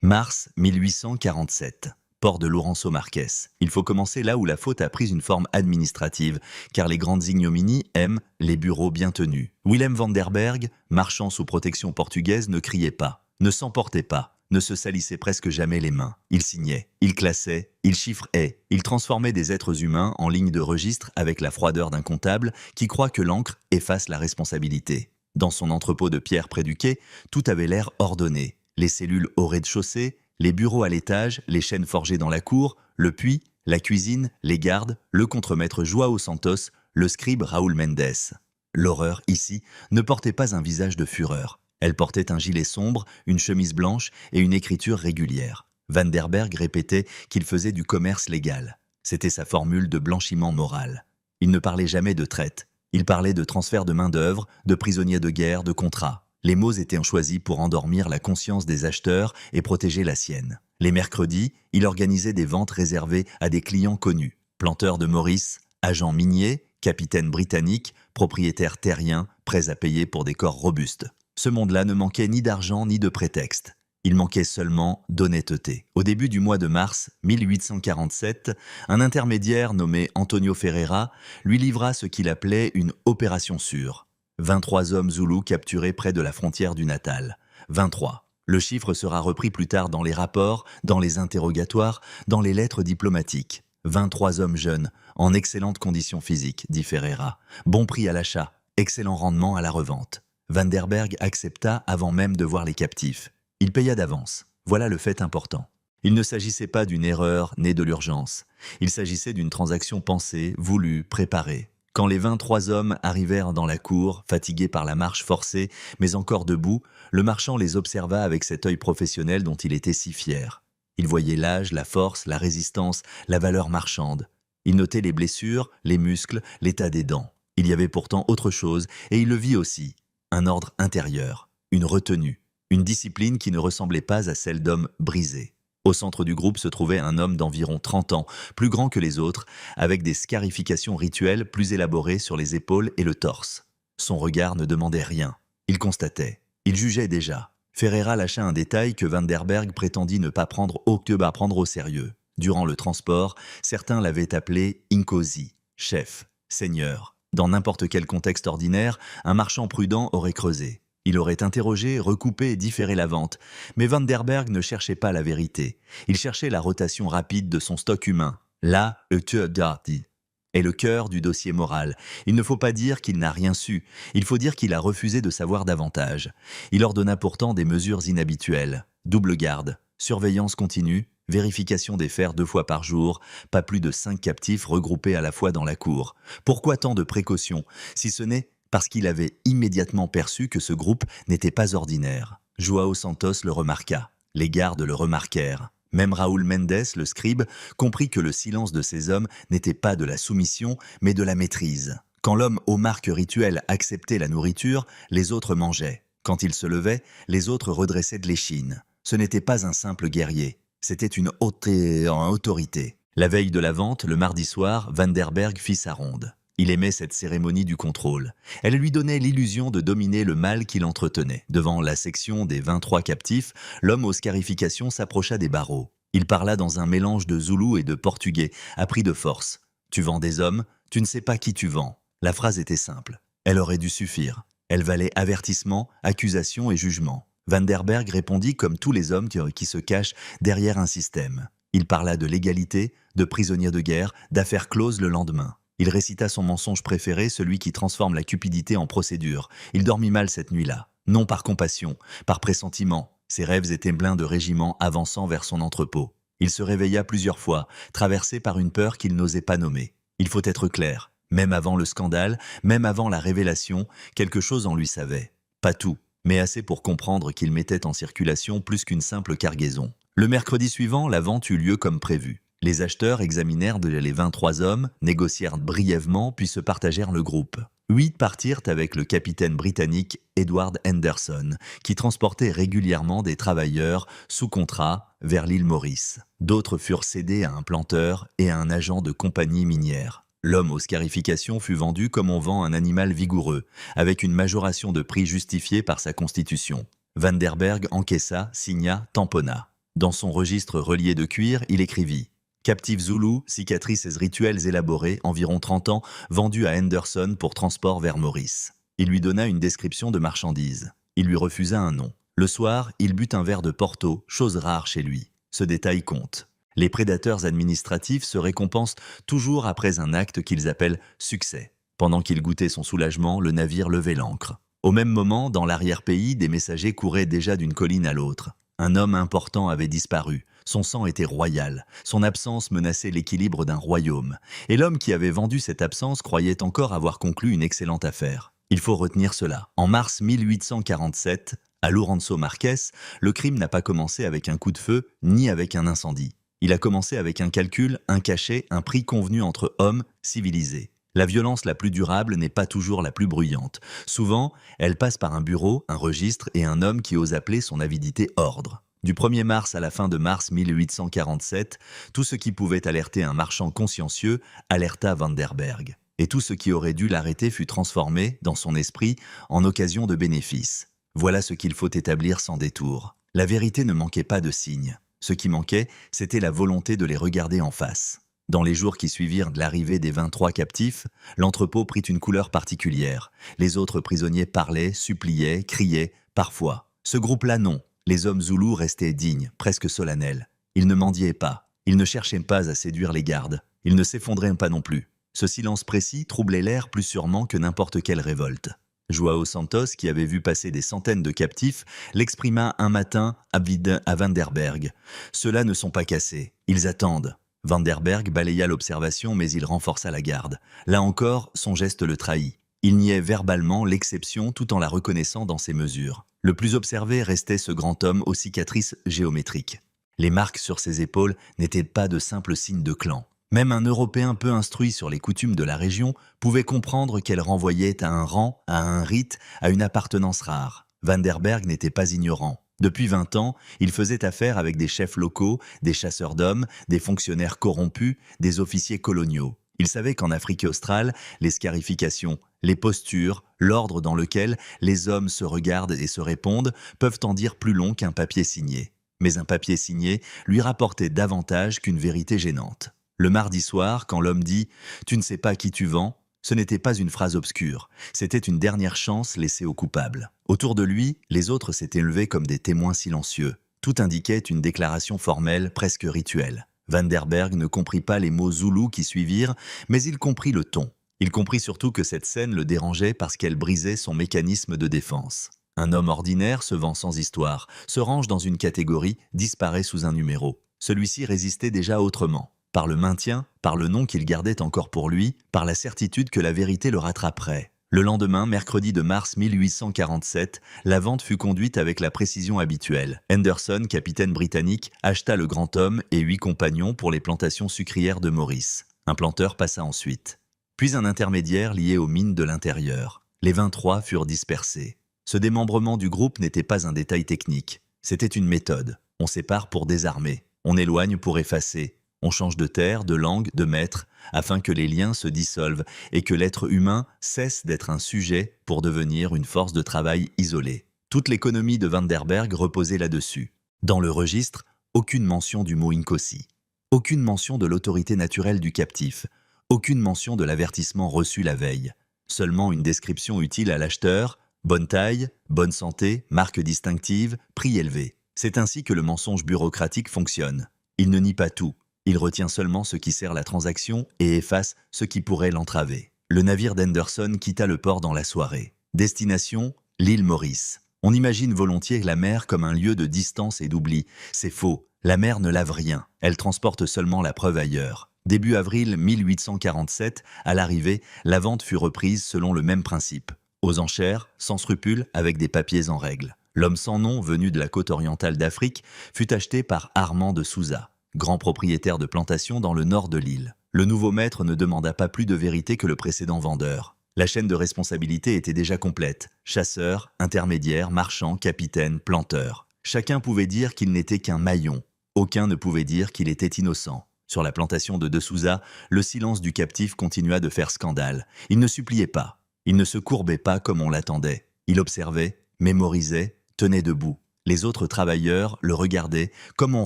Mars 1847. Port de Lourenço Marques. Il faut commencer là où la faute a pris une forme administrative, car les grandes ignominies aiment les bureaux bien tenus. Willem van der Berg, marchand sous protection portugaise, ne criait pas, ne s'emportait pas, ne se salissait presque jamais les mains. Il signait, il classait, il chiffrait, il transformait des êtres humains en lignes de registre avec la froideur d'un comptable qui croit que l'encre efface la responsabilité. Dans son entrepôt de pierre près du quai, tout avait l'air ordonné. Les cellules au rez-de-chaussée, les bureaux à l'étage, les chaînes forgées dans la cour, le puits, la cuisine, les gardes, le contremaître João Santos, le scribe Raoul Mendes. L'horreur, ici, ne portait pas un visage de fureur. Elle portait un gilet sombre, une chemise blanche et une écriture régulière. Van der Berg répétait qu'il faisait du commerce légal. C'était sa formule de blanchiment moral. Il ne parlait jamais de traite. Il parlait de transfert de main-d'œuvre, de prisonniers de guerre, de contrats. Les mots étaient choisis pour endormir la conscience des acheteurs et protéger la sienne. Les mercredis, il organisait des ventes réservées à des clients connus. Planteurs de Maurice, agents miniers, capitaines britanniques, propriétaires terriens, prêts à payer pour des corps robustes. Ce monde-là ne manquait ni d'argent ni de prétexte. Il manquait seulement d'honnêteté. Au début du mois de mars 1847, un intermédiaire nommé Antonio Ferreira lui livra ce qu'il appelait une opération sûre. 23 hommes zoulous capturés près de la frontière du Natal. 23. Le chiffre sera repris plus tard dans les rapports, dans les interrogatoires, dans les lettres diplomatiques. 23 hommes jeunes, en excellentes conditions physiques, dit Ferreira. Bon prix à l'achat, excellent rendement à la revente. Van der Berg accepta avant même de voir les captifs. Il paya d'avance. Voilà le fait important. Il ne s'agissait pas d'une erreur née de l'urgence. Il s'agissait d'une transaction pensée, voulue, préparée. Quand les 23 hommes arrivèrent dans la cour, fatigués par la marche forcée, mais encore debout, le marchand les observa avec cet œil professionnel dont il était si fier. Il voyait l'âge, la force, la résistance, la valeur marchande. Il notait les blessures, les muscles, l'état des dents. Il y avait pourtant autre chose, et il le vit aussi. Un ordre intérieur, une retenue, une discipline qui ne ressemblait pas à celle d'hommes brisés. Au centre du groupe se trouvait un homme d'environ 30 ans, plus grand que les autres, avec des scarifications rituelles plus élaborées sur les épaules et le torse. Son regard ne demandait rien. Il constatait. Il jugeait déjà. Ferreira lâcha un détail que Van der Berg prétendit ne pas prendre au sérieux. Durant le transport, certains l'avaient appelé Inkosi, chef, seigneur. Dans n'importe quel contexte ordinaire, un marchand prudent aurait creusé. Il aurait interrogé, recoupé et différé la vente. Mais Van der Berg ne cherchait pas la vérité. Il cherchait la rotation rapide de son stock humain. Là, est le cœur du dossier moral. Il ne faut pas dire qu'il n'a rien su. Il faut dire qu'il a refusé de savoir davantage. Il ordonna pourtant des mesures inhabituelles. Double garde, surveillance continue, vérification des fers 2 fois par jour, pas plus de 5 captifs regroupés à la fois dans la cour. Pourquoi tant de précautions, si ce n'est parce qu'il avait immédiatement perçu que ce groupe n'était pas ordinaire. João Santos le remarqua. Les gardes le remarquèrent. Même Raoul Mendes, le scribe, comprit que le silence de ces hommes n'était pas de la soumission, mais de la maîtrise. Quand l'homme aux marques rituelles acceptait la nourriture, les autres mangeaient. Quand il se levait, les autres redressaient de l'échine. Ce n'était pas un simple guerrier, c'était une autorité. La veille de la vente, le mardi soir, Van der Berg fit sa ronde. Il aimait cette cérémonie du contrôle. Elle lui donnait l'illusion de dominer le mal qu'il entretenait. Devant la section des 23 captifs, l'homme aux scarifications s'approcha des barreaux. Il parla dans un mélange de zoulou et de portugais, appris de force. « Tu vends des hommes, tu ne sais pas qui tu vends. » La phrase était simple. Elle aurait dû suffire. Elle valait avertissement, accusation et jugement. Van der Berg répondit comme tous les hommes qui se cachent derrière un système. Il parla de légalité, de prisonniers de guerre, d'affaires closes le lendemain. Il récita son mensonge préféré, celui qui transforme la cupidité en procédure. Il dormit mal cette nuit-là. Non par compassion, par pressentiment. Ses rêves étaient pleins de régiments avançant vers son entrepôt. Il se réveilla plusieurs fois, traversé par une peur qu'il n'osait pas nommer. Il faut être clair. Même avant le scandale, même avant la révélation, quelque chose en lui savait. Pas tout, mais assez pour comprendre qu'il mettait en circulation plus qu'une simple cargaison. Le mercredi suivant, la vente eut lieu comme prévu. Les acheteurs examinèrent les 23 hommes, négocièrent brièvement, puis se partagèrent le groupe. 8 partirent avec le capitaine britannique Edward Henderson, qui transportait régulièrement des travailleurs sous contrat vers l'île Maurice. D'autres furent cédés à un planteur et à un agent de compagnie minière. L'homme aux scarifications fut vendu comme on vend un animal vigoureux, avec une majoration de prix justifiée par sa constitution. Van der Berg encaissa, signa, tamponna. Dans son registre relié de cuir, il écrivit « Captif Zoulou, cicatrices et rituels élaborés, environ 30 ans, vendus à Henderson pour transport vers Maurice. » Il lui donna une description de marchandises. Il lui refusa un nom. Le soir, il but un verre de Porto, chose rare chez lui. Ce détail compte. Les prédateurs administratifs se récompensent toujours après un acte qu'ils appellent « succès ». Pendant qu'il goûtait son soulagement, le navire levait l'ancre. Au même moment, dans l'arrière-pays, des messagers couraient déjà d'une colline à l'autre. Un homme important avait disparu. Son sang était royal. Son absence menaçait l'équilibre d'un royaume. Et l'homme qui avait vendu cette absence croyait encore avoir conclu une excellente affaire. Il faut retenir cela. En mars 1847, à Lourenço Marques, le crime n'a pas commencé avec un coup de feu ni avec un incendie. Il a commencé avec un calcul, un cachet, un prix convenu entre hommes civilisés. La violence la plus durable n'est pas toujours la plus bruyante. Souvent, elle passe par un bureau, un registre et un homme qui ose appeler son avidité ordre. Du 1er mars à la fin de mars 1847, tout ce qui pouvait alerter un marchand consciencieux alerta Vanderberg. Et tout ce qui aurait dû l'arrêter fut transformé, dans son esprit, en occasion de bénéfice. Voilà ce qu'il faut établir sans détour. La vérité ne manquait pas de signes. Ce qui manquait, c'était la volonté de les regarder en face. Dans les jours qui suivirent de l'arrivée des 23 captifs, l'entrepôt prit une couleur particulière. Les autres prisonniers parlaient, suppliaient, criaient, parfois. Ce groupe-là, non. Les hommes zoulous restaient dignes, presque solennels. Ils ne mendiaient pas. Ils ne cherchaient pas à séduire les gardes. Ils ne s'effondraient pas non plus. Ce silence précis troublait l'air plus sûrement que n'importe quelle révolte. Joao Santos, qui avait vu passer des centaines de captifs, l'exprima un matin à Vanderberg. « Ceux-là ne sont pas cassés. Ils attendent. » Vanderberg balaya l'observation, mais il renforça la garde. Là encore, son geste le trahit. Il niait verbalement l'exception tout en la reconnaissant dans ses mesures. Le plus observé restait ce grand homme aux cicatrices géométriques. Les marques sur ses épaules n'étaient pas de simples signes de clan. Même un Européen peu instruit sur les coutumes de la région pouvait comprendre qu'elles renvoyaient à un rang, à un rite, à une appartenance rare. Vanderberg n'était pas ignorant. Depuis 20 ans, il faisait affaire avec des chefs locaux, des chasseurs d'hommes, des fonctionnaires corrompus, des officiers coloniaux. Il savait qu'en Afrique australe, les scarifications, les postures, l'ordre dans lequel les hommes se regardent et se répondent peuvent en dire plus long qu'un papier signé. Mais un papier signé lui rapportait davantage qu'une vérité gênante. Le mardi soir, quand l'homme dit « Tu ne sais pas qui tu vends », ce n'était pas une phrase obscure, c'était une dernière chance laissée aux coupables. Autour de lui, les autres s'étaient levés comme des témoins silencieux. Tout indiquait une déclaration formelle, presque rituelle. Vanderberg ne comprit pas les mots zoulous qui suivirent, mais il comprit le ton. Il comprit surtout que cette scène le dérangeait parce qu'elle brisait son mécanisme de défense. Un homme ordinaire se vend sans histoire, se range dans une catégorie, disparaît sous un numéro. Celui-ci résistait déjà autrement. Par le maintien, par le nom qu'il gardait encore pour lui, par la certitude que la vérité le rattraperait. Le lendemain, mercredi de mars 1847, la vente fut conduite avec la précision habituelle. Henderson, capitaine britannique, acheta le grand homme et 8 compagnons pour les plantations sucrières de Maurice. Un planteur passa ensuite. Puis un intermédiaire lié aux mines de l'intérieur. Les 23 furent dispersés. Ce démembrement du groupe n'était pas un détail technique. C'était une méthode. On sépare pour désarmer. On éloigne pour effacer. On change de terre, de langue, de maître, afin que les liens se dissolvent et que l'être humain cesse d'être un sujet pour devenir une force de travail isolée. Toute l'économie de Vanderberg reposait là-dessus. Dans le registre, aucune mention du mot Inkosi. Aucune mention de l'autorité naturelle du captif. Aucune mention de l'avertissement reçu la veille. Seulement une description utile à l'acheteur, bonne taille, bonne santé, marque distinctive, prix élevé. C'est ainsi que le mensonge bureaucratique fonctionne. Il ne nie pas tout. Il retient seulement ce qui sert la transaction et efface ce qui pourrait l'entraver. Le navire d'Henderson quitta le port dans la soirée. Destination, l'île Maurice. On imagine volontiers la mer comme un lieu de distance et d'oubli. C'est faux. La mer ne lave rien. Elle transporte seulement la preuve ailleurs. Début avril 1847, à l'arrivée, la vente fut reprise selon le même principe. Aux enchères, sans scrupule, avec des papiers en règle. L'homme sans nom, venu de la côte orientale d'Afrique, fut acheté par Armand de Souza, grand propriétaire de plantation dans le nord de l'île. Le nouveau maître ne demanda pas plus de vérité que le précédent vendeur. La chaîne de responsabilité était déjà complète. Chasseur, intermédiaire, marchand, capitaine, planteur. Chacun pouvait dire qu'il n'était qu'un maillon. Aucun ne pouvait dire qu'il était innocent. Sur la plantation de Souza, le silence du captif continua de faire scandale. Il ne suppliait pas. Il ne se courbait pas comme on l'attendait. Il observait, mémorisait, tenait debout. Les autres travailleurs le regardaient comme on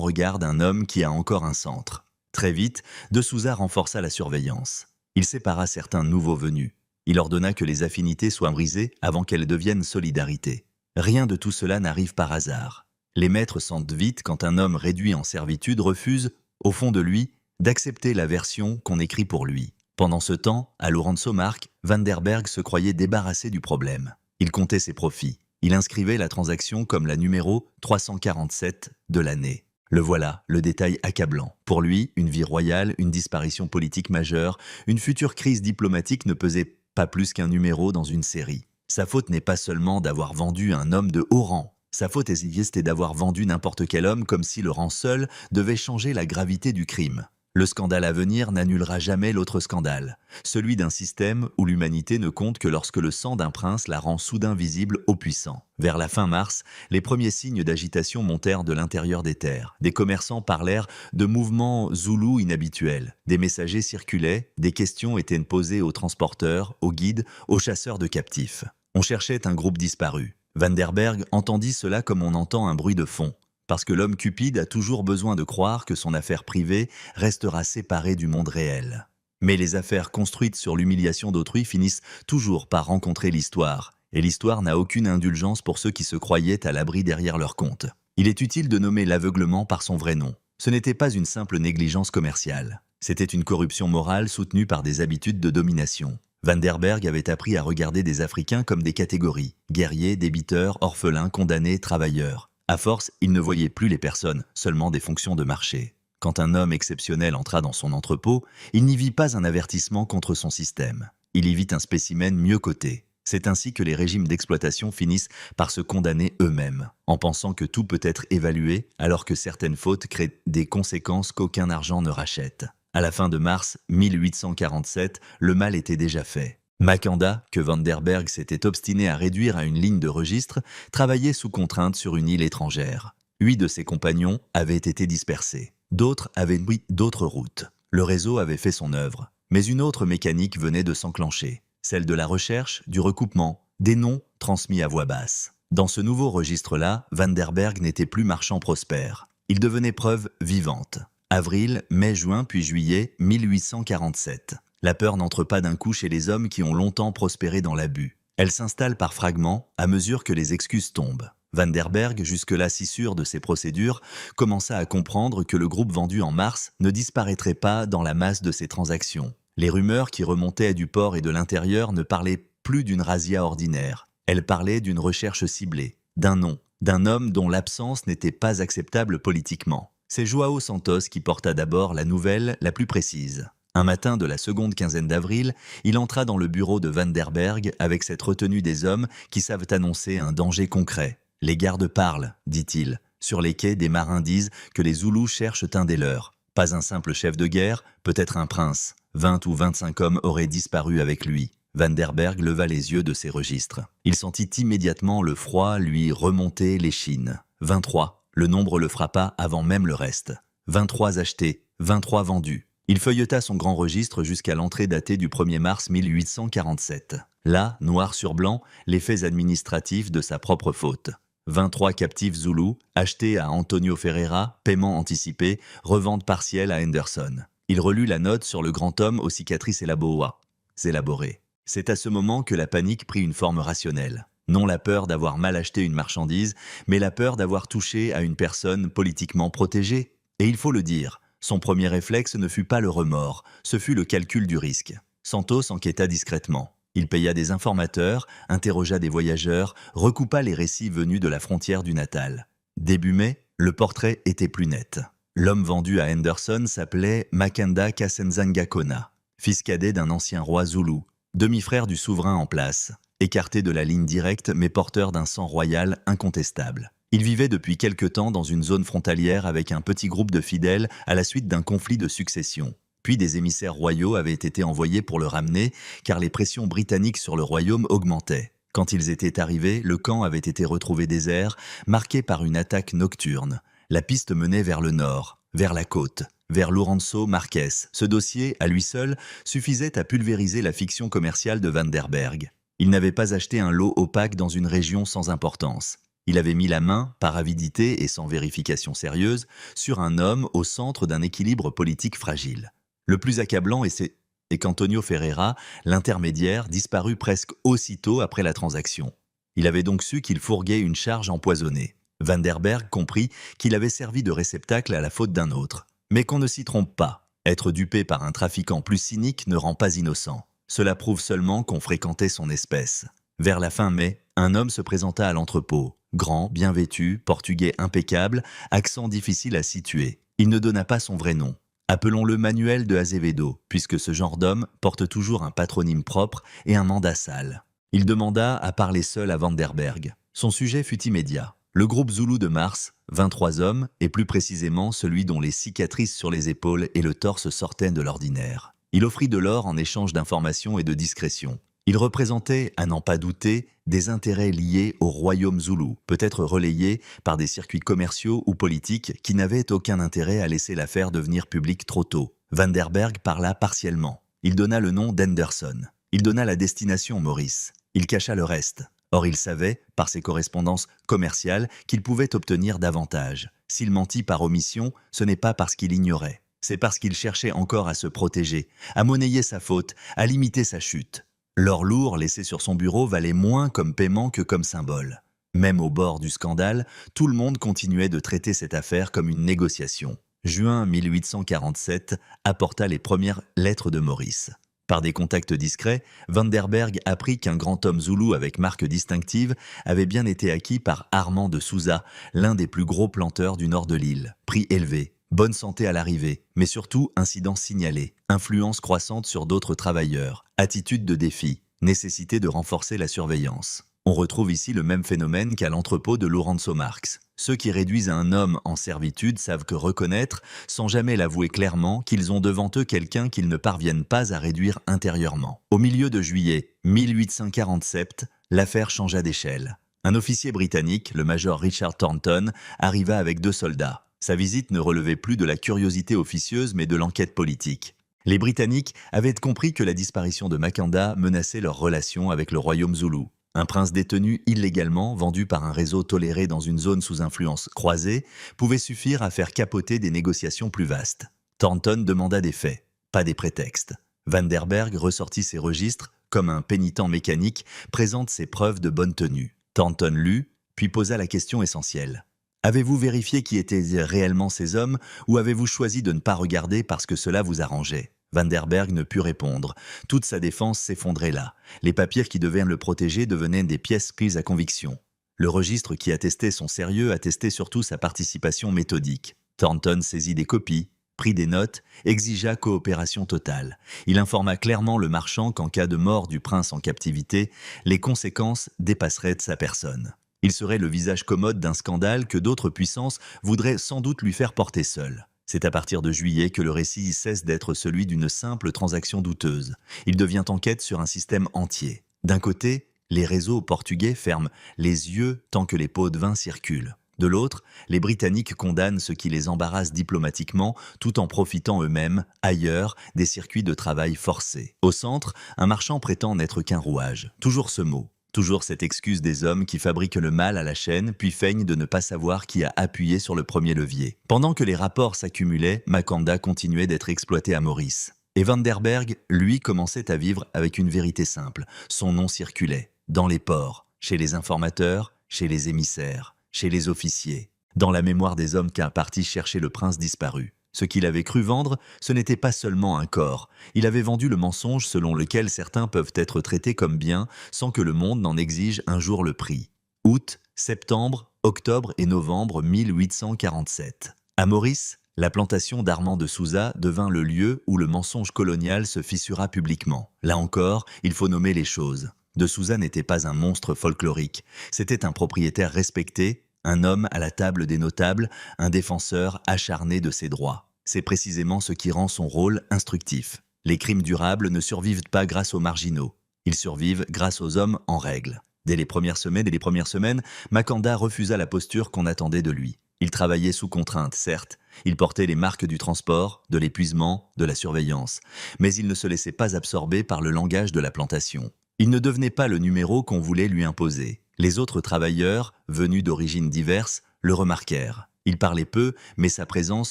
regarde un homme qui a encore un centre. Très vite, De Souza renforça la surveillance. Il sépara certains nouveaux venus. Il ordonna que les affinités soient brisées avant qu'elles deviennent solidarité. Rien de tout cela n'arrive par hasard. Les maîtres sentent vite quand un homme réduit en servitude refuse, au fond de lui, d'accepter la version qu'on écrit pour lui. Pendant ce temps, à Lourenço Marques, Van der Berg se croyait débarrassé du problème. Il comptait ses profits. Il inscrivait la transaction comme la numéro 347 de l'année. Le voilà, le détail accablant. Pour lui, une vie royale, une disparition politique majeure, une future crise diplomatique ne pesait pas plus qu'un numéro dans une série. Sa faute n'est pas seulement d'avoir vendu un homme de haut rang. Sa faute est d'avoir vendu n'importe quel homme comme si le rang seul devait changer la gravité du crime. Le scandale à venir n'annulera jamais l'autre scandale, celui d'un système où l'humanité ne compte que lorsque le sang d'un prince la rend soudain visible aux puissants. Vers la fin mars, les premiers signes d'agitation montèrent de l'intérieur des terres. Des commerçants parlèrent de mouvements zoulous inhabituels. Des messagers circulaient, des questions étaient posées aux transporteurs, aux guides, aux chasseurs de captifs. On cherchait un groupe disparu. Van der Berg entendit cela comme on entend un bruit de fond. Parce que l'homme cupide a toujours besoin de croire que son affaire privée restera séparée du monde réel. Mais les affaires construites sur l'humiliation d'autrui finissent toujours par rencontrer l'histoire, et l'histoire n'a aucune indulgence pour ceux qui se croyaient à l'abri derrière leur compte. Il est utile de nommer l'aveuglement par son vrai nom. Ce n'était pas une simple négligence commerciale. C'était une corruption morale soutenue par des habitudes de domination. Van der Berg avait appris à regarder des Africains comme des catégories, guerriers, débiteurs, orphelins, condamnés, travailleurs. À force, il ne voyait plus les personnes, seulement des fonctions de marché. Quand un homme exceptionnel entra dans son entrepôt, il n'y vit pas un avertissement contre son système. Il y vit un spécimen mieux coté. C'est ainsi que les régimes d'exploitation finissent par se condamner eux-mêmes, en pensant que tout peut être évalué, alors que certaines fautes créent des conséquences qu'aucun argent ne rachète. À la fin de mars 1847, le mal était déjà fait. Macanda, que Van der Berg s'était obstiné à réduire à une ligne de registre, travaillait sous contrainte sur une île étrangère. 8 de ses compagnons avaient été dispersés. D'autres avaient pris d'autres routes. Le réseau avait fait son œuvre. Mais une autre mécanique venait de s'enclencher. Celle de la recherche, du recoupement, des noms transmis à voix basse. Dans ce nouveau registre-là, Van der Berg n'était plus marchand prospère. Il devenait preuve vivante. Avril, mai, juin, puis juillet 1847. La peur n'entre pas d'un coup chez les hommes qui ont longtemps prospéré dans l'abus. Elle s'installe par fragments à mesure que les excuses tombent. Van der Berg, jusque-là si sûr de ses procédures, commença à comprendre que le groupe vendu en mars ne disparaîtrait pas dans la masse de ses transactions. Les rumeurs qui remontaient du port et de l'intérieur ne parlaient plus d'une razzia ordinaire. Elles parlaient d'une recherche ciblée, d'un nom, d'un homme dont l'absence n'était pas acceptable politiquement. C'est João Santos qui porta d'abord la nouvelle la plus précise. Un matin de la seconde quinzaine d'avril, il entra dans le bureau de Van der Berg avec cette retenue des hommes qui savent annoncer un danger concret. « Les gardes parlent », dit-il. Sur les quais, des marins disent que les Zoulous cherchent un des leurs. Pas un simple chef de guerre, peut-être un prince. 20 ou 25 hommes auraient disparu avec lui. Van der Berg leva les yeux de ses registres. Il sentit immédiatement le froid lui remonter l'échine. 23. Le nombre le frappa avant même le reste. 23 achetés, 23 vendus. Il feuilleta son grand registre jusqu'à l'entrée datée du 1er mars 1847. Là, noir sur blanc, les faits administratifs de sa propre faute. 23 captifs zoulous, achetés à Antonio Ferreira, paiement anticipé, revente partielle à Henderson. Il relut la note sur le grand homme aux cicatrices élaborées. C'est à ce moment que la panique prit une forme rationnelle. Non la peur d'avoir mal acheté une marchandise, mais la peur d'avoir touché à une personne politiquement protégée. Et il faut le dire, son premier réflexe ne fut pas le remords, ce fut le calcul du risque. Santos enquêta discrètement. Il paya des informateurs, interrogea des voyageurs, recoupa les récits venus de la frontière du Natal. Début mai, le portrait était plus net. L'homme vendu à Henderson s'appelait Makanda Kasenzanga Kona, fils cadet d'un ancien roi zoulou, demi-frère du souverain en place, écarté de la ligne directe mais porteur d'un sang royal incontestable. Il vivait depuis quelque temps dans une zone frontalière avec un petit groupe de fidèles à la suite d'un conflit de succession. Puis des émissaires royaux avaient été envoyés pour le ramener car les pressions britanniques sur le royaume augmentaient. Quand ils étaient arrivés, le camp avait été retrouvé désert, marqué par une attaque nocturne. La piste menait vers le nord, vers la côte, vers Lourenço Marques. Ce dossier, à lui seul, suffisait à pulvériser la fiction commerciale de Van der Berg. Il n'avait pas acheté un lot opaque dans une région sans importance. Il avait mis la main, par avidité et sans vérification sérieuse, sur un homme au centre d'un équilibre politique fragile. Le plus accablant est qu'Antonio Ferreira, l'intermédiaire, disparut presque aussitôt après la transaction. Il avait donc su qu'il fourguait une charge empoisonnée. Van der Berg comprit qu'il avait servi de réceptacle à la faute d'un autre. Mais qu'on ne s'y trompe pas. Être dupé par un trafiquant plus cynique ne rend pas innocent. Cela prouve seulement qu'on fréquentait son espèce. Vers la fin mai, un homme se présenta à l'entrepôt. Grand, bien vêtu, portugais impeccable, accent difficile à situer. Il ne donna pas son vrai nom. Appelons-le Manuel de Azevedo, puisque ce genre d'homme porte toujours un patronyme propre et un mandat sale. Il demanda à parler seul à Van der Berg. Son sujet fut immédiat. Le groupe Zoulou de Mars, 23 hommes, et plus précisément celui dont les cicatrices sur les épaules et le torse sortaient de l'ordinaire. Il offrit de l'or en échange d'informations et de discrétion. Il représentait, à n'en pas douter, des intérêts liés au royaume Zoulou, peut-être relayés par des circuits commerciaux ou politiques qui n'avaient aucun intérêt à laisser l'affaire devenir publique trop tôt. Van der Berg parla partiellement. Il donna le nom d'Henderson. Il donna la destination Maurice. Il cacha le reste. Or il savait, par ses correspondances commerciales, qu'il pouvait obtenir davantage. S'il mentit par omission, ce n'est pas parce qu'il ignorait. C'est parce qu'il cherchait encore à se protéger, à monnayer sa faute, à limiter sa chute. L'or lourd laissé sur son bureau valait moins comme paiement que comme symbole. Même au bord du scandale, tout le monde continuait de traiter cette affaire comme une négociation. Juin 1847 apporta les premières lettres de Maurice. Par des contacts discrets, Van der Berg apprit qu'un grand homme zoulou avec marque distinctive avait bien été acquis par Armand de Souza, l'un des plus gros planteurs du nord de l'île. Prix élevé, bonne santé à l'arrivée, mais surtout incidents signalés, influence croissante sur d'autres travailleurs, attitude de défi, nécessité de renforcer la surveillance. On retrouve ici le même phénomène qu'à l'entrepôt de Lourenço Marx. Ceux qui réduisent un homme en servitude savent que reconnaître, sans jamais l'avouer clairement, qu'ils ont devant eux quelqu'un qu'ils ne parviennent pas à réduire intérieurement. Au milieu de juillet 1847, l'affaire changea d'échelle. Un officier britannique, le major Richard Thornton, arriva avec 2 soldats. Sa visite ne relevait plus de la curiosité officieuse mais de l'enquête politique. Les Britanniques avaient compris que la disparition de Makanda menaçait leurs relations avec le royaume zoulou. Un prince détenu illégalement, vendu par un réseau toléré dans une zone sous influence croisée, pouvait suffire à faire capoter des négociations plus vastes. Thornton demanda des faits, pas des prétextes. Van der Berg ressortit ses registres, comme un pénitent mécanique présente ses preuves de bonne tenue. Thornton lut, puis posa la question essentielle. Avez-vous vérifié qui étaient réellement ces hommes, ou avez-vous choisi de ne pas regarder parce que cela vous arrangeait ? Van der Berg ne put répondre. Toute sa défense s'effondrait là. Les papiers qui devaient le protéger devenaient des pièces prises à conviction. Le registre qui attestait son sérieux attestait surtout sa participation méthodique. Thornton saisit des copies, prit des notes, exigea coopération totale. Il informa clairement le marchand qu'en cas de mort du prince en captivité, les conséquences dépasseraient de sa personne. Il serait le visage commode d'un scandale que d'autres puissances voudraient sans doute lui faire porter seul. C'est à partir de juillet que le récit cesse d'être celui d'une simple transaction douteuse. Il devient enquête sur un système entier. D'un côté, les réseaux portugais ferment les yeux tant que les pots de vin circulent. De l'autre, les Britanniques condamnent ce qui les embarrasse diplomatiquement tout en profitant eux-mêmes, ailleurs, des circuits de travail forcés. Au centre, un marchand prétend n'être qu'un rouage. Toujours ce mot. Toujours cette excuse des hommes qui fabriquent le mal à la chaîne puis feignent de ne pas savoir qui a appuyé sur le premier levier. Pendant que les rapports s'accumulaient, Makanda continuait d'être exploité à Maurice. Et Van der Berg, lui, commençait à vivre avec une vérité simple. Son nom circulait. Dans les ports, chez les informateurs, chez les émissaires, chez les officiers. Dans la mémoire des hommes qui partis chercher le prince disparu. Ce qu'il avait cru vendre, ce n'était pas seulement un corps. Il avait vendu le mensonge selon lequel certains peuvent être traités comme biens sans que le monde n'en exige un jour le prix. Août, septembre, octobre et novembre 1847. À Maurice, la plantation d'Armand de Souza devint le lieu où le mensonge colonial se fissura publiquement. Là encore, il faut nommer les choses. De Souza n'était pas un monstre folklorique. C'était un propriétaire respecté, un homme à la table des notables, un défenseur acharné de ses droits. C'est précisément ce qui rend son rôle instructif. Les crimes durables ne survivent pas grâce aux marginaux. Ils survivent grâce aux hommes en règle. Dès les premières semaines, Makanda refusa la posture qu'on attendait de lui. Il travaillait sous contrainte, certes. Il portait les marques du transport, de l'épuisement, de la surveillance. Mais il ne se laissait pas absorber par le langage de la plantation. Il ne devenait pas le numéro qu'on voulait lui imposer. Les autres travailleurs, venus d'origines diverses, le remarquèrent. Il parlait peu, mais sa présence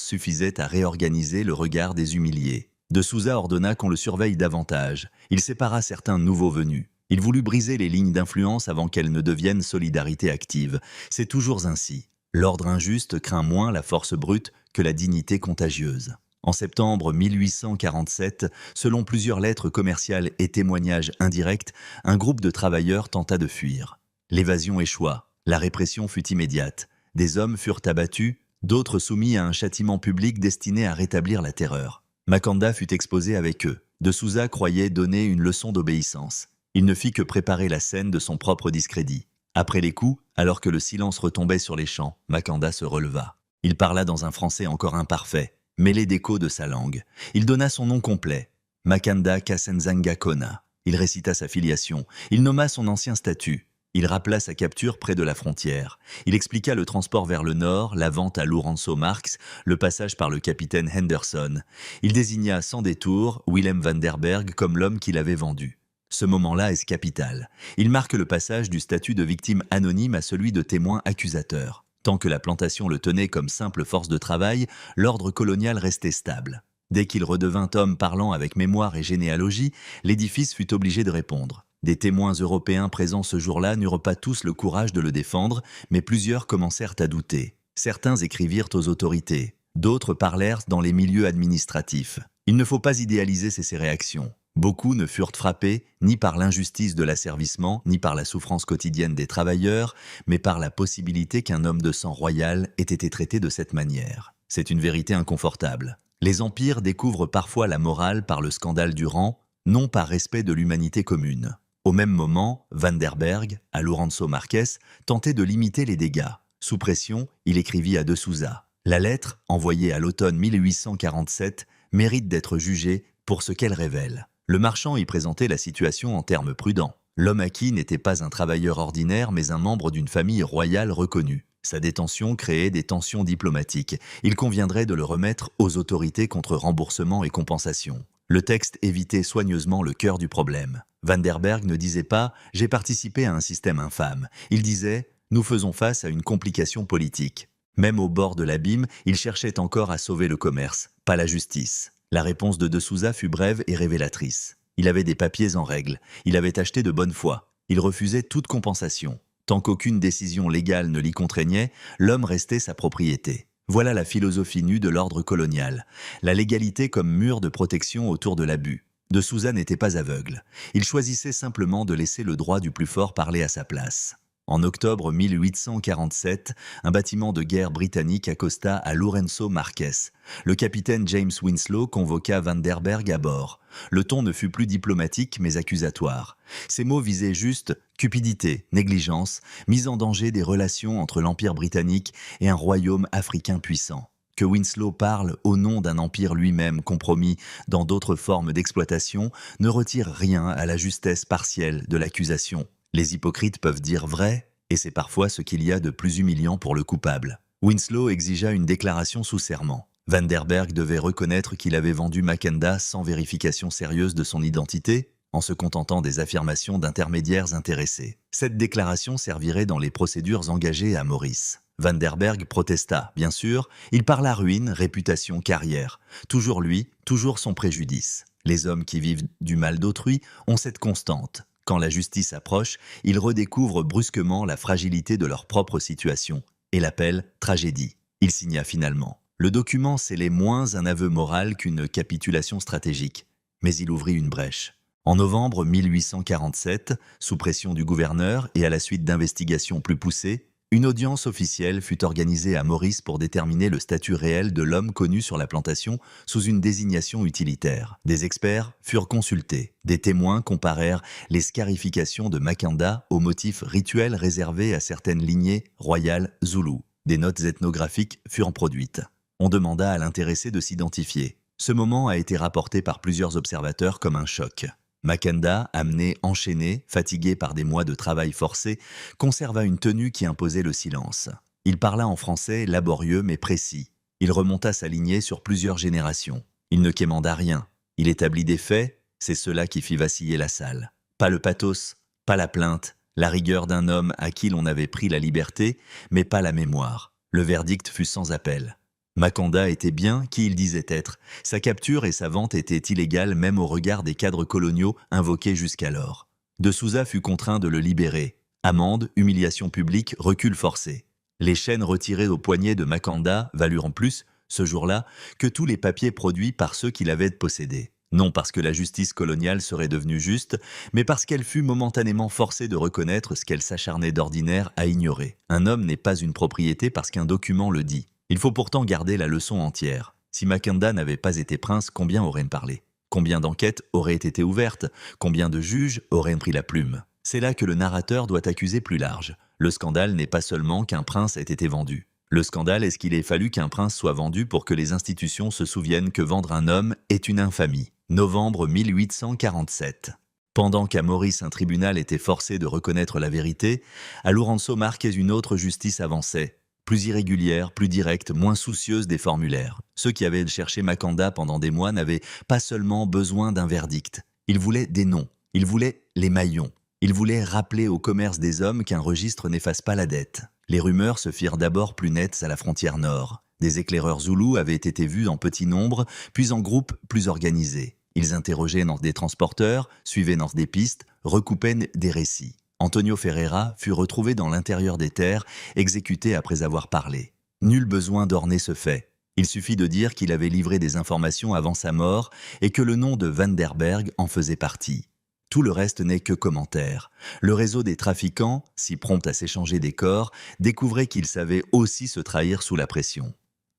suffisait à réorganiser le regard des humiliés. De Souza ordonna qu'on le surveille davantage. Il sépara certains nouveaux venus. Il voulut briser les lignes d'influence avant qu'elles ne deviennent solidarité active. C'est toujours ainsi. L'ordre injuste craint moins la force brute que la dignité contagieuse. En septembre 1847, selon plusieurs lettres commerciales et témoignages indirects, un groupe de travailleurs tenta de fuir. L'évasion échoua. La répression fut immédiate. Des hommes furent abattus, d'autres soumis à un châtiment public destiné à rétablir la terreur. Makanda fut exposé avec eux. De Souza croyait donner une leçon d'obéissance. Il ne fit que préparer la scène de son propre discrédit. Après les coups, alors que le silence retombait sur les champs, Makanda se releva. Il parla dans un français encore imparfait, mêlé d'échos de sa langue. Il donna son nom complet, Makanda Kasenzanga Kona. Il récita sa filiation. Il nomma son ancien statut. Il rappela sa capture près de la frontière. Il expliqua le transport vers le nord, la vente à Lourenço Marx, le passage par le capitaine Henderson. Il désigna sans détour Willem van der Berg comme l'homme qui l'avait vendu. Ce moment-là est capital. Il marque le passage du statut de victime anonyme à celui de témoin accusateur. Tant que la plantation le tenait comme simple force de travail, l'ordre colonial restait stable. Dès qu'il redevint homme parlant avec mémoire et généalogie, l'édifice fut obligé de répondre. Des témoins européens présents ce jour-là n'eurent pas tous le courage de le défendre, mais plusieurs commencèrent à douter. Certains écrivirent aux autorités, d'autres parlèrent dans les milieux administratifs. Il ne faut pas idéaliser ces réactions. Beaucoup ne furent frappés ni par l'injustice de l'asservissement, ni par la souffrance quotidienne des travailleurs, mais par la possibilité qu'un homme de sang royal ait été traité de cette manière. C'est une vérité inconfortable. Les empires découvrent parfois la morale par le scandale du rang, non par respect de l'humanité commune. Au même moment, Van der Berg, à Lourenço Marques, tentait de limiter les dégâts. Sous pression, il écrivit à De Souza. La lettre, envoyée à l'automne 1847, mérite d'être jugée pour ce qu'elle révèle. Le marchand y présentait la situation en termes prudents. L'homme acquis n'était pas un travailleur ordinaire, mais un membre d'une famille royale reconnue. Sa détention créait des tensions diplomatiques. Il conviendrait de le remettre aux autorités contre remboursement et compensation. Le texte évitait soigneusement le cœur du problème. Van der Berg ne disait pas « j'ai participé à un système infâme ». Il disait « nous faisons face à une complication politique ». Même au bord de l'abîme, il cherchait encore à sauver le commerce, pas la justice. La réponse de Souza fut brève et révélatrice. Il avait des papiers en règle, il avait acheté de bonne foi, il refusait toute compensation. Tant qu'aucune décision légale ne l'y contraignait, l'homme restait sa propriété. Voilà la philosophie nue de l'ordre colonial. La légalité comme mur de protection autour de l'abus. De Souza n'était pas aveugle. Il choisissait simplement de laisser le droit du plus fort parler à sa place. En octobre 1847, un bâtiment de guerre britannique accosta à Lourenço Marques. Le capitaine James Winslow convoqua Van der Berg à bord. Le ton ne fut plus diplomatique mais accusatoire. Ces mots visaient juste cupidité, négligence, mise en danger des relations entre l'Empire britannique et un royaume africain puissant. Que Winslow parle au nom d'un empire lui-même compromis dans d'autres formes d'exploitation ne retire rien à la justesse partielle de l'accusation. Les hypocrites peuvent dire vrai, et c'est parfois ce qu'il y a de plus humiliant pour le coupable. Winslow exigea une déclaration sous serment. Van der Berg devait reconnaître qu'il avait vendu Makanda sans vérification sérieuse de son identité, en se contentant des affirmations d'intermédiaires intéressés. Cette déclaration servirait dans les procédures engagées à Maurice. Van der Berg protesta, bien sûr, il parla ruine, réputation, carrière. Toujours lui, toujours son préjudice. Les hommes qui vivent du mal d'autrui ont cette constante. Quand la justice approche, ils redécouvrent brusquement la fragilité de leur propre situation et l'appellent tragédie. Il signa finalement. Le document scellait moins un aveu moral qu'une capitulation stratégique, mais il ouvrit une brèche. En novembre 1847, sous pression du gouverneur et à la suite d'investigations plus poussées, une audience officielle fut organisée à Maurice pour déterminer le statut réel de l'homme connu sur la plantation sous une désignation utilitaire. Des experts furent consultés. Des témoins comparèrent les scarifications de Makanda aux motifs rituels réservés à certaines lignées royales zoulous. Des notes ethnographiques furent produites. On demanda à l'intéressé de s'identifier. Ce moment a été rapporté par plusieurs observateurs comme un choc. Makanda, amené, enchaîné, fatigué par des mois de travail forcé, conserva une tenue qui imposait le silence. Il parla en français laborieux mais précis. Il remonta sa lignée sur plusieurs générations. Il ne quémanda rien. Il établit des faits, c'est cela qui fit vaciller la salle. Pas le pathos, pas la plainte, La rigueur d'un homme à qui l'on avait pris la liberté, mais pas la mémoire. Le verdict fut sans appel. Mackanda était bien qui il disait être. Sa capture et sa vente étaient illégales même au regard des cadres coloniaux invoqués jusqu'alors. De Souza fut contraint de le libérer. Amende, humiliation publique, recul forcé. Les chaînes retirées au poignet de Mackanda valurent en plus, ce jour-là, que tous les papiers produits par ceux qui l'avaient possédé. Non parce que la justice coloniale serait devenue juste, mais parce qu'elle fut momentanément forcée de reconnaître ce qu'elle s'acharnait d'ordinaire à ignorer. Un homme n'est pas une propriété parce qu'un document le dit. Il faut pourtant garder la leçon entière. Si Mackanda n'avait pas été prince, combien auraient parlé? Combien d'enquêtes auraient été ouvertes? Combien de juges auraient pris la plume? C'est là que le narrateur doit accuser plus large. Le scandale n'est pas seulement qu'un prince ait été vendu. Le scandale est ce qu'il ait fallu qu'un prince soit vendu pour que les institutions se souviennent que vendre un homme est une infamie. Novembre 1847. Pendant qu'à Maurice un tribunal était forcé de reconnaître la vérité, à Lourenço Marques une autre justice avançait. Plus irrégulière, plus directe, moins soucieuse des formulaires. Ceux qui avaient cherché Mackanda pendant des mois n'avaient pas seulement besoin d'un verdict. Ils voulaient des noms, ils voulaient les maillons. Ils voulaient rappeler au commerce des hommes qu'un registre n'efface pas la dette. Les rumeurs se firent d'abord plus nettes à la frontière nord. Des éclaireurs zoulous avaient été vus en petit nombre, puis en groupes plus organisés. Ils interrogeaient dans des transporteurs, suivaient dans des pistes, recoupaient des récits. Antonio Ferreira fut retrouvé dans l'intérieur des terres, exécuté après avoir parlé. Nul besoin d'orner ce fait. Il suffit de dire qu'il avait livré des informations avant sa mort et que le nom de Vanderberg en faisait partie. Tout le reste n'est que commentaire. Le réseau des trafiquants, si prompt à s'échanger des corps, découvrait qu'ils savaient aussi se trahir sous la pression.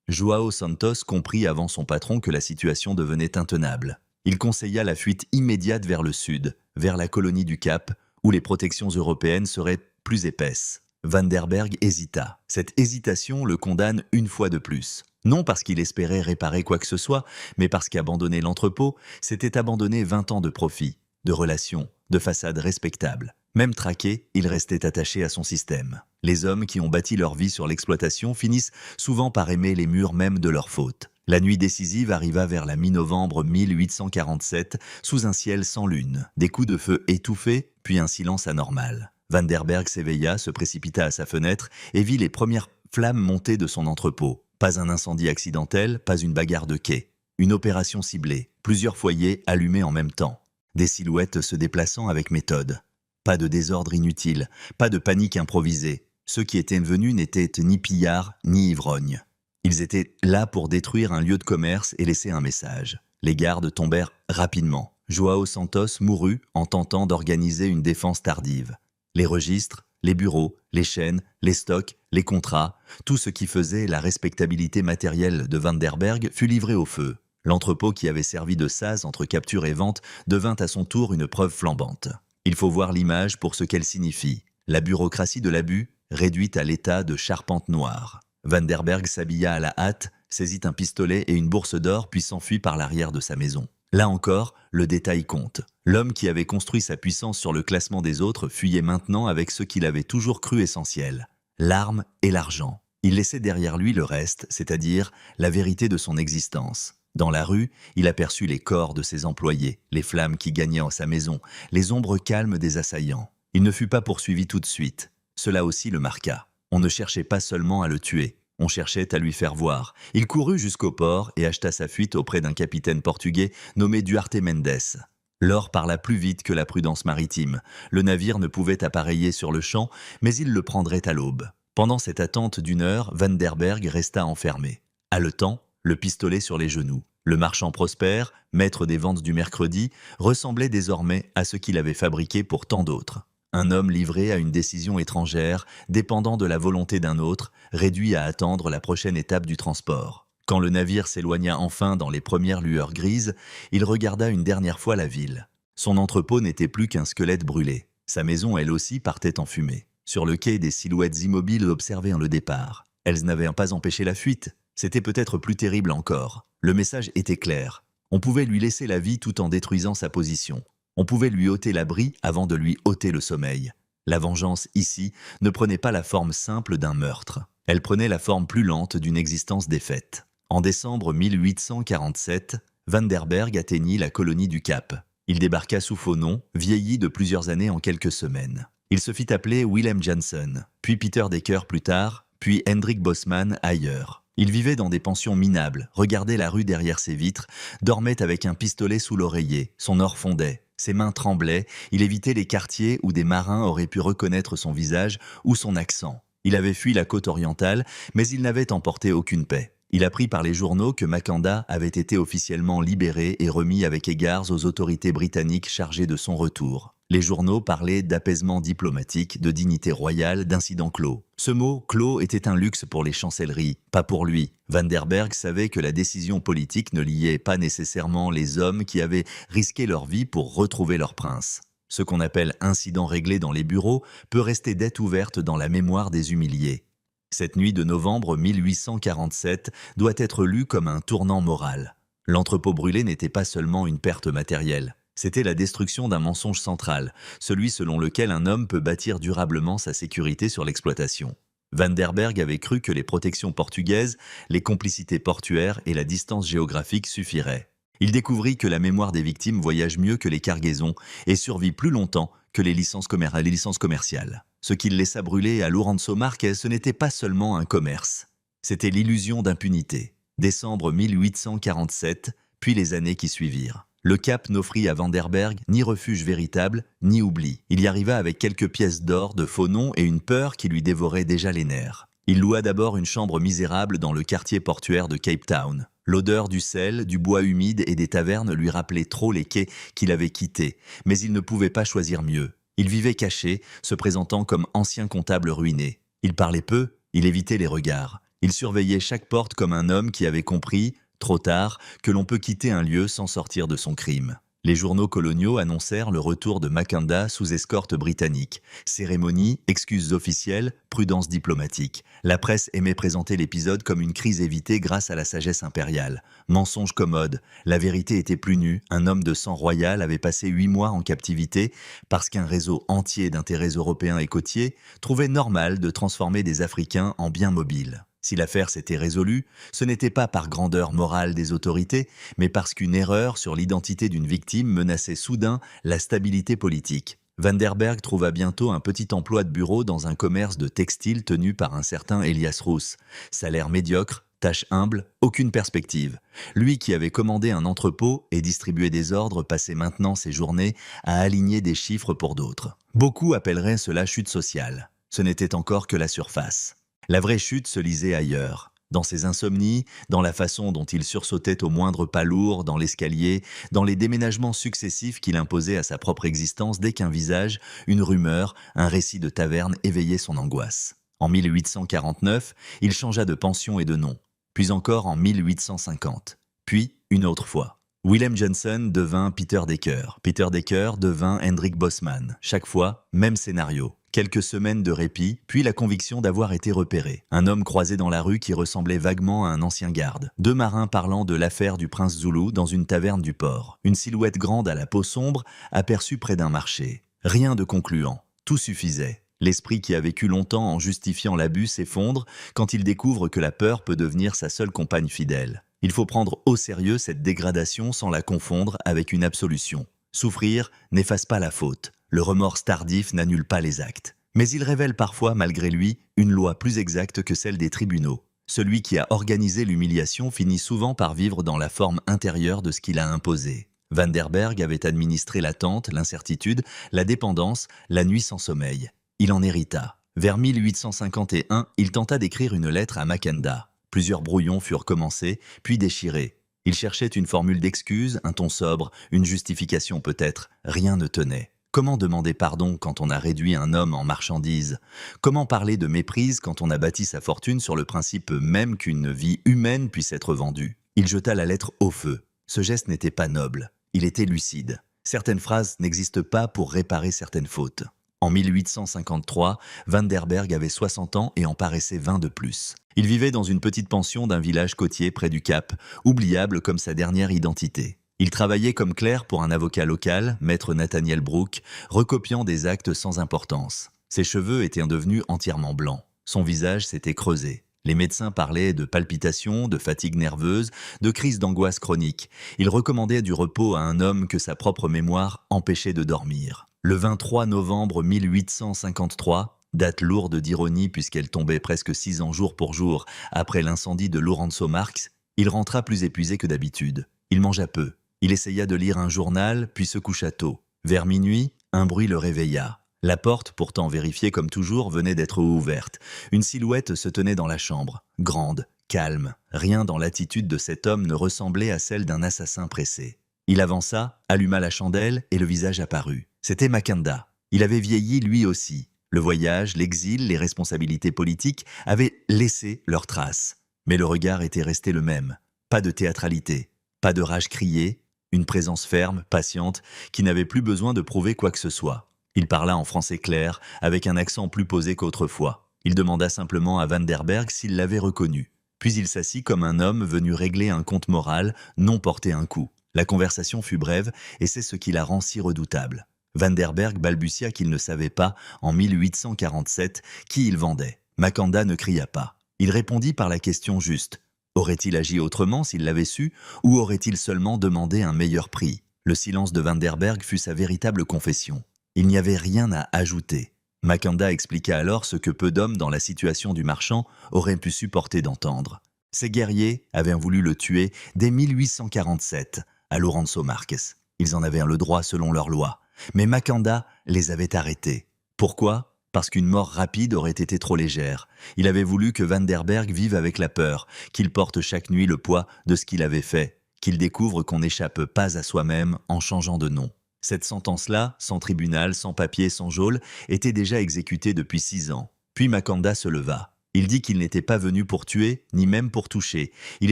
Joao Santos comprit avant son patron que la situation devenait intenable. Il conseilla la fuite immédiate vers le sud, vers la colonie du Cap, où les protections européennes seraient plus épaisses. Vanderberg hésita. Cette hésitation le condamne une fois de plus. Non parce qu'il espérait réparer quoi que ce soit, mais parce qu'abandonner l'entrepôt, c'était abandonner 20 ans de profit, de relations, de façades respectables. Même traqué, il restait attaché à son système. Les hommes qui ont bâti leur vie sur l'exploitation finissent souvent par aimer les murs même de leurs fautes. La nuit décisive arriva vers la mi-novembre 1847, sous un ciel sans lune, des coups de feu étouffés, puis un silence anormal. Vanderberg s'éveilla, se précipita à sa fenêtre et vit les premières flammes monter de son entrepôt. Pas un incendie accidentel, pas une bagarre de quai. Une opération ciblée, plusieurs foyers allumés en même temps. Des silhouettes se déplaçant avec méthode. Pas de désordre inutile, pas de panique improvisée. Ceux qui étaient venus n'étaient ni pillards, ni ivrognes. Ils étaient là pour détruire un lieu de commerce et laisser un message. Les gardes tombèrent rapidement. Joao Santos mourut en tentant d'organiser une défense tardive. Les registres, les bureaux, les chaînes, les stocks, les contrats, tout ce qui faisait la respectabilité matérielle de Vanderberg fut livré au feu. L'entrepôt qui avait servi de sas entre capture et vente devint à son tour une preuve flambante. Il faut voir l'image pour ce qu'elle signifie. La bureaucratie de l'abus réduite à l'état de charpente noire. Vanderberg s'habilla à la hâte, saisit un pistolet et une bourse d'or puis s'enfuit par l'arrière de sa maison. Là encore, le détail compte. L'homme qui avait construit sa puissance sur le classement des autres fuyait maintenant avec ce qu'il avait toujours cru essentiel, l'arme et l'argent. Il laissait derrière lui le reste, c'est-à-dire la vérité de son existence. Dans la rue, il aperçut les corps de ses employés, les flammes qui gagnaient en sa maison, les ombres calmes des assaillants. Il ne fut pas poursuivi tout de suite. Cela aussi le marqua. On ne cherchait pas seulement à le tuer, on cherchait à lui faire voir. Il courut jusqu'au port et acheta sa fuite auprès d'un capitaine portugais nommé Duarte Mendes. L'or parla plus vite que la prudence maritime. Le navire ne pouvait appareiller sur le champ, mais il le prendrait à l'aube. Pendant cette attente d'1 heure, Vanderberg resta enfermé. Haletant, le pistolet sur les genoux. Le marchand Prosper, maître des ventes du mercredi, ressemblait désormais à ce qu'il avait fabriqué pour tant d'autres. Un homme livré à une décision étrangère, dépendant de la volonté d'un autre, réduit à attendre la prochaine étape du transport. Quand le navire s'éloigna enfin dans les premières lueurs grises, il regarda une dernière fois la ville. Son entrepôt n'était plus qu'un squelette brûlé. Sa maison, elle aussi, partait en fumée. Sur le quai, des silhouettes immobiles observaient le départ. Elles n'avaient pas empêché la fuite. C'était peut-être plus terrible encore. Le message était clair. On pouvait lui laisser la vie tout en détruisant sa position. On pouvait lui ôter l'abri avant de lui ôter le sommeil. La vengeance, ici, ne prenait pas la forme simple d'un meurtre. Elle prenait la forme plus lente d'une existence défaite. En décembre 1847, Vanderberg atteignit la colonie du Cap. Il débarqua sous faux nom, vieilli de plusieurs années en quelques semaines. Il se fit appeler Willem Janssen, puis Peter Decker plus tard, puis Hendrik Bosman ailleurs. Il vivait dans des pensions minables, regardait la rue derrière ses vitres, dormait avec un pistolet sous l'oreiller, son or fondait, ses mains tremblaient, il évitait les quartiers où des marins auraient pu reconnaître son visage ou son accent. Il avait fui la côte orientale, mais il n'avait emporté aucune paix. Il apprit par les journaux que Mackanda avait été officiellement libéré et remis avec égards aux autorités britanniques chargées de son retour. Les journaux parlaient d'apaisement diplomatique, de dignité royale, d'incident clos. Ce mot « clos » était un luxe pour les chancelleries, pas pour lui. Van der Berg savait que la décision politique ne liait pas nécessairement les hommes qui avaient risqué leur vie pour retrouver leur prince. Ce qu'on appelle incident réglé dans les bureaux peut rester dette ouverte dans la mémoire des humiliés. Cette nuit de novembre 1847 doit être lue comme un tournant moral. L'entrepôt brûlé n'était pas seulement une perte matérielle. C'était la destruction d'un mensonge central, celui selon lequel un homme peut bâtir durablement sa sécurité sur l'exploitation. Van der Berg avait cru que les protections portugaises, les complicités portuaires et la distance géographique suffiraient. Il découvrit que la mémoire des victimes voyage mieux que les cargaisons et survit plus longtemps que les licences commerciales. Ce qu'il laissa brûler à Lourenço Marques, ce n'était pas seulement un commerce. C'était l'illusion d'impunité. Décembre 1847, puis les années qui suivirent. Le Cap n'offrit à Van der Berg ni refuge véritable, ni oubli. Il y arriva avec quelques pièces d'or, de faux noms et une peur qui lui dévorait déjà les nerfs. Il loua d'abord une chambre misérable dans le quartier portuaire de Cape Town. L'odeur du sel, du bois humide et des tavernes lui rappelait trop les quais qu'il avait quittés, mais il ne pouvait pas choisir mieux. Il vivait caché, se présentant comme ancien comptable ruiné. Il parlait peu, il évitait les regards. Il surveillait chaque porte comme un homme qui avait compris, trop tard, que l'on peut quitter un lieu sans sortir de son crime. Les journaux coloniaux annoncèrent le retour de Mackanda sous escorte britannique. Cérémonie, excuses officielles, prudence diplomatique. La presse aimait présenter l'épisode comme une crise évitée grâce à la sagesse impériale. Mensonge commode, la vérité était plus nue. Un homme de sang royal avait passé 8 mois en captivité parce qu'un réseau entier d'intérêts européens et côtiers trouvait normal de transformer des Africains en biens mobiles. Si l'affaire s'était résolue, ce n'était pas par grandeur morale des autorités, mais parce qu'une erreur sur l'identité d'une victime menaçait soudain la stabilité politique. Van der Berg trouva bientôt un petit emploi de bureau dans un commerce de textile tenu par un certain Elias Roos. Salaire médiocre, tâche humble, aucune perspective. Lui qui avait commandé un entrepôt et distribué des ordres passait maintenant ses journées à aligner des chiffres pour d'autres. Beaucoup appelleraient cela chute sociale. Ce n'était encore que la surface. La vraie chute se lisait ailleurs, dans ses insomnies, dans la façon dont il sursautait au moindre pas lourd, dans l'escalier, dans les déménagements successifs qu'il imposait à sa propre existence dès qu'un visage, une rumeur, un récit de taverne éveillait son angoisse. En 1849, il changea de pension et de nom, puis encore en 1850, puis une autre fois. Willem Janssen devint Peter Decker. Peter Decker devint Hendrik Bosman. Chaque fois, même scénario. Quelques semaines de répit, puis la conviction d'avoir été repéré. Un homme croisé dans la rue qui ressemblait vaguement à un ancien garde. 2 marins parlant de l'affaire du prince Zulu dans une taverne du port. Une silhouette grande à la peau sombre aperçue près d'un marché. Rien de concluant. Tout suffisait. L'esprit qui a vécu longtemps en justifiant l'abus s'effondre quand il découvre que la peur peut devenir sa seule compagne fidèle. Il faut prendre au sérieux cette dégradation sans la confondre avec une absolution. Souffrir n'efface pas la faute. Le remords tardif n'annule pas les actes. Mais il révèle parfois, malgré lui, une loi plus exacte que celle des tribunaux. Celui qui a organisé l'humiliation finit souvent par vivre dans la forme intérieure de ce qu'il a imposé. Van der Berg avait administré l'attente, l'incertitude, la dépendance, la nuit sans sommeil. Il en hérita. Vers 1851, il tenta d'écrire une lettre à Mackanda. Plusieurs brouillons furent commencés, puis déchirés. Il cherchait une formule d'excuse, un ton sobre, une justification peut-être. Rien ne tenait. Comment demander pardon quand on a réduit un homme en marchandise? Comment parler de méprise quand on a bâti sa fortune sur le principe même qu'une vie humaine puisse être vendue? Il jeta la lettre au feu. Ce geste n'était pas noble. Il était lucide. Certaines phrases n'existent pas pour réparer certaines fautes. En 1853, Van der Berg avait 60 ans et en paraissait 20 de plus. Il vivait dans une petite pension d'un village côtier près du Cap, oubliable comme sa dernière identité. Il travaillait comme clerc pour un avocat local, maître Nathaniel Brooke, recopiant des actes sans importance. Ses cheveux étaient devenus entièrement blancs. Son visage s'était creusé. Les médecins parlaient de palpitations, de fatigue nerveuse, de crises d'angoisse chronique. Ils recommandaient du repos à un homme que sa propre mémoire empêchait de dormir. Le 23 novembre 1853, date lourde d'ironie puisqu'elle tombait presque 6 ans jour pour jour après l'incendie de Lorenzo Marx, il rentra plus épuisé que d'habitude. Il mangea peu. Il essaya de lire un journal, puis se coucha tôt. Vers minuit, un bruit le réveilla. La porte, pourtant vérifiée comme toujours, venait d'être ouverte. Une silhouette se tenait dans la chambre, grande, calme. Rien dans l'attitude de cet homme ne ressemblait à celle d'un assassin pressé. Il avança, alluma la chandelle et le visage apparut. C'était Mackenda. Il avait vieilli lui aussi. Le voyage, l'exil, les responsabilités politiques avaient laissé leurs traces. Mais le regard était resté le même. Pas de théâtralité, pas de rage criée, une présence ferme, patiente, qui n'avait plus besoin de prouver quoi que ce soit. Il parla en français clair, avec un accent plus posé qu'autrefois. Il demanda simplement à Van der Berg s'il l'avait reconnu. Puis il s'assit comme un homme venu régler un compte moral, non porter un coup. La conversation fut brève, et c'est ce qui la rend si redoutable. Van der Berg balbutia qu'il ne savait pas, en 1847, qui il vendait. Mackenda ne cria pas. Il répondit par la question juste. Aurait-il agi autrement s'il l'avait su, ou aurait-il seulement demandé un meilleur prix? Le silence de Van der Berg fut sa véritable confession. Il n'y avait rien à ajouter. Mackenda expliqua alors ce que peu d'hommes dans la situation du marchand auraient pu supporter d'entendre. Ces guerriers avaient voulu le tuer dès 1847, à Lorenzo Marques. Ils en avaient le droit selon leur loi. Mais Mackenda les avait arrêtés. Pourquoi ? Parce qu'une mort rapide aurait été trop légère. Il avait voulu que Van der Berg vive avec la peur, qu'il porte chaque nuit le poids de ce qu'il avait fait, qu'il découvre qu'on n'échappe pas à soi-même en changeant de nom. Cette sentence-là, sans tribunal, sans papier, sans geôle, était déjà exécutée depuis 6 ans. Puis Mackenda se leva. Il dit qu'il n'était pas venu pour tuer, ni même pour toucher. Il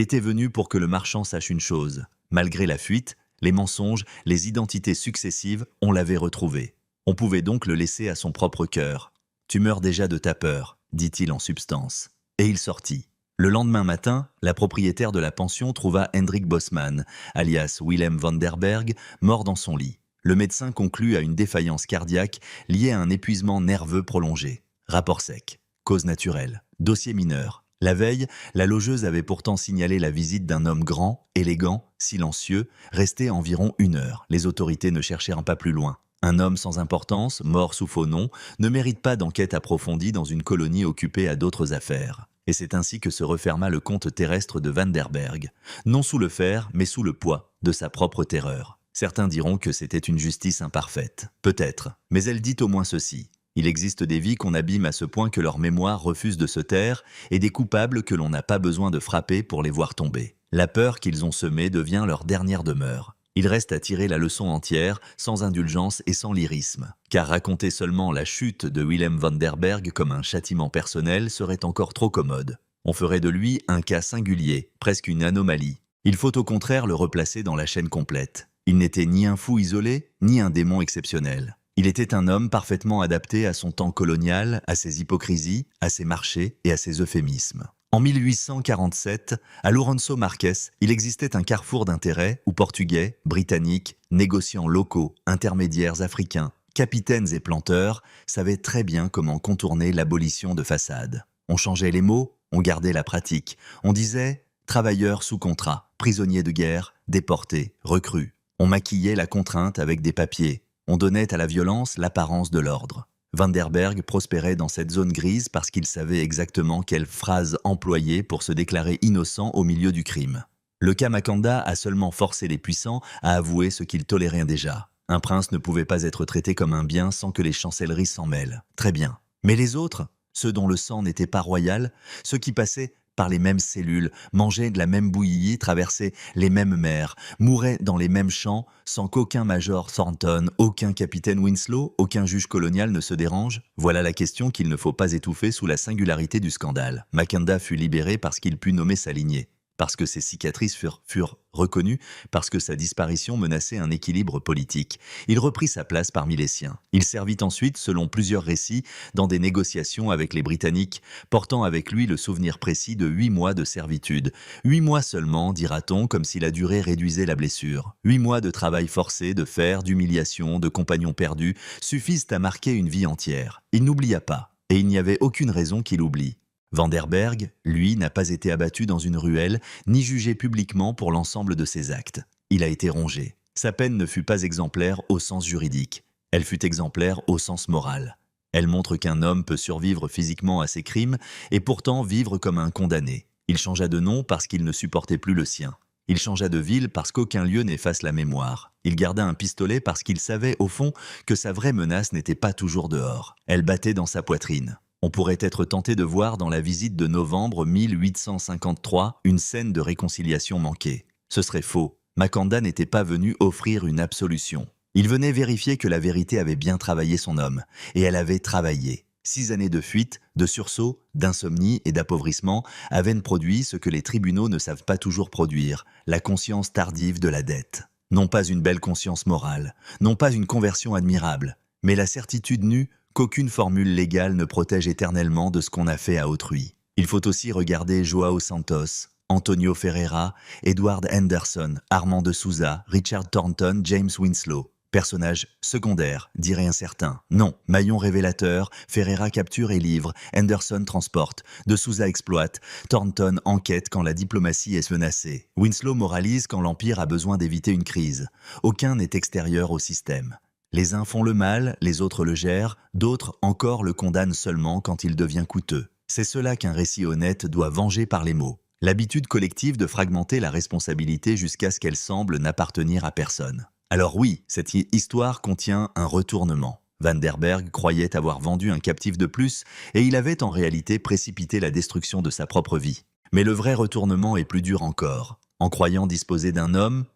était venu pour que le marchand sache une chose. Malgré la fuite, les mensonges, les identités successives, on l'avait retrouvé. On pouvait donc le laisser à son propre cœur. « Tu meurs déjà de ta peur », dit-il en substance. Et il sortit. Le lendemain matin, la propriétaire de la pension trouva Hendrik Bosman, alias Willem van der Berg, mort dans son lit. Le médecin conclut à une défaillance cardiaque liée à un épuisement nerveux prolongé. Rapport sec. Cause naturelle. Dossier mineur. La veille, la logeuse avait pourtant signalé la visite d'un homme grand, élégant, silencieux, resté environ 1 heure. Les autorités ne cherchèrent pas plus loin. Un homme sans importance, mort sous faux nom, ne mérite pas d'enquête approfondie dans une colonie occupée à d'autres affaires. Et c'est ainsi que se referma le compte terrestre de Van der Berg, non sous le fer, mais sous le poids de sa propre terreur. Certains diront que c'était une justice imparfaite. Peut-être, mais elle dit au moins ceci. Il existe des vies qu'on abîme à ce point que leur mémoire refuse de se taire et des coupables que l'on n'a pas besoin de frapper pour les voir tomber. La peur qu'ils ont semée devient leur dernière demeure. Il reste à tirer la leçon entière, sans indulgence et sans lyrisme. Car raconter seulement la chute de Willem van der Berg comme un châtiment personnel serait encore trop commode. On ferait de lui un cas singulier, presque une anomalie. Il faut au contraire le replacer dans la chaîne complète. Il n'était ni un fou isolé, ni un démon exceptionnel. Il était un homme parfaitement adapté à son temps colonial, à ses hypocrisies, à ses marchés et à ses euphémismes. En 1847, à Lorenzo Marques, il existait un carrefour d'intérêts où Portugais, Britanniques, négociants locaux, intermédiaires africains, capitaines et planteurs savaient très bien comment contourner l'abolition de façade. On changeait les mots, on gardait la pratique. On disait « travailleurs sous contrat, prisonniers de guerre, déportés, recrues ». On maquillait la contrainte avec des papiers. On donnait à la violence l'apparence de l'ordre. Van der Berg prospérait dans cette zone grise parce qu'il savait exactement quelle phrase employer pour se déclarer innocent au milieu du crime. Le cas Mackenda a seulement forcé les puissants à avouer ce qu'ils toléraient déjà. Un prince ne pouvait pas être traité comme un bien sans que les chancelleries s'en mêlent. Très bien. Mais les autres, ceux dont le sang n'était pas royal, ceux qui passaient par les mêmes cellules, mangeaient de la même bouillie, traversaient les mêmes mers, mouraient dans les mêmes champs, sans qu'aucun major Thornton, aucun capitaine Winslow, aucun juge colonial ne se dérange? Voilà la question qu'il ne faut pas étouffer sous la singularité du scandale. Mackenda fut libéré parce qu'il put nommer sa lignée, parce que ses cicatrices furent reconnues, parce que sa disparition menaçait un équilibre politique. Il reprit sa place parmi les siens. Il servit ensuite, selon plusieurs récits, dans des négociations avec les Britanniques, portant avec lui le souvenir précis de 8 mois de servitude. 8 mois seulement, dira-t-on, comme si la durée réduisait la blessure. 8 mois de travail forcé, de fer, d'humiliation, de compagnons perdus, suffisent à marquer une vie entière. Il n'oublia pas, et il n'y avait aucune raison qu'il oublie. Van der Berg, lui, n'a pas été abattu dans une ruelle, ni jugé publiquement pour l'ensemble de ses actes. Il a été rongé. Sa peine ne fut pas exemplaire au sens juridique. Elle fut exemplaire au sens moral. Elle montre qu'un homme peut survivre physiquement à ses crimes et pourtant vivre comme un condamné. Il changea de nom parce qu'il ne supportait plus le sien. Il changea de ville parce qu'aucun lieu n'efface la mémoire. Il garda un pistolet parce qu'il savait, au fond, que sa vraie menace n'était pas toujours dehors. Elle battait dans sa poitrine. On pourrait être tenté de voir dans la visite de novembre 1853 une scène de réconciliation manquée. Ce serait faux. Makanda n'était pas venu offrir une absolution. Il venait vérifier que la vérité avait bien travaillé son homme. Et elle avait travaillé. 6 années de fuite, de sursaut, d'insomnie et d'appauvrissement avaient produit ce que les tribunaux ne savent pas toujours produire, la conscience tardive de la dette. Non pas une belle conscience morale, non pas une conversion admirable, mais la certitude nue qu'aucune formule légale ne protège éternellement de ce qu'on a fait à autrui. Il faut aussi regarder João Santos, Antonio Ferreira, Edward Henderson, Armand de Souza, Richard Thornton, James Winslow. Personnage secondaire, dirait un certain. Non, maillon révélateur, Ferreira capture et livre, Henderson transporte, de Souza exploite, Thornton enquête quand la diplomatie est menacée. Winslow moralise quand l'Empire a besoin d'éviter une crise. Aucun n'est extérieur au système. Les uns font le mal, les autres le gèrent, d'autres encore le condamnent seulement quand il devient coûteux. C'est cela qu'un récit honnête doit venger par les mots. L'habitude collective de fragmenter la responsabilité jusqu'à ce qu'elle semble n'appartenir à personne. Alors oui, cette histoire contient un retournement. Vanderberg croyait avoir vendu un captif de plus et il avait en réalité précipité la destruction de sa propre vie. Mais le vrai retournement est plus dur encore. En croyant disposer d'un homme,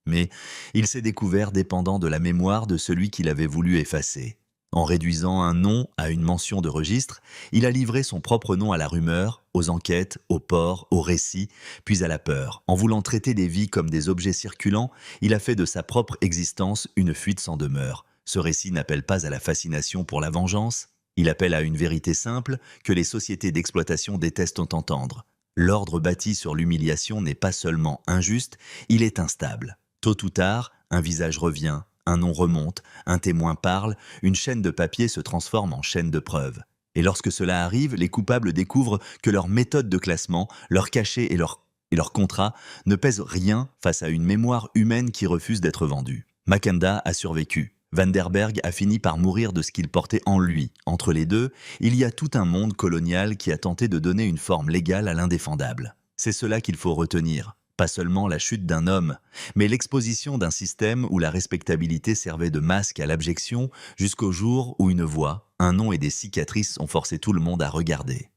mais il s'est découvert dépendant de la mémoire de celui qu'il avait voulu effacer. En réduisant un nom à une mention de registre, il a livré son propre nom à la rumeur, aux enquêtes, au port, au récit, puis à la peur. En voulant traiter des vies comme des objets circulants, il a fait de sa propre existence une fuite sans demeure. Ce récit n'appelle pas à la fascination pour la vengeance, il appelle à une vérité simple que les sociétés d'exploitation détestent entendre. L'ordre bâti sur l'humiliation n'est pas seulement injuste, il est instable. Tôt ou tard, un visage revient, un nom remonte, un témoin parle, une chaîne de papier se transforme en chaîne de preuves. Et lorsque cela arrive, les coupables découvrent que leur méthode de classement, leur cachet et leur contrat ne pèsent rien face à une mémoire humaine qui refuse d'être vendue. Makanda a survécu. Vanderberg a fini par mourir de ce qu'il portait en lui. Entre les deux, il y a tout un monde colonial qui a tenté de donner une forme légale à l'indéfendable. C'est cela qu'il faut retenir. Pas seulement la chute d'un homme, mais l'exposition d'un système où la respectabilité servait de masque à l'abjection jusqu'au jour où une voix, un nom et des cicatrices ont forcé tout le monde à regarder.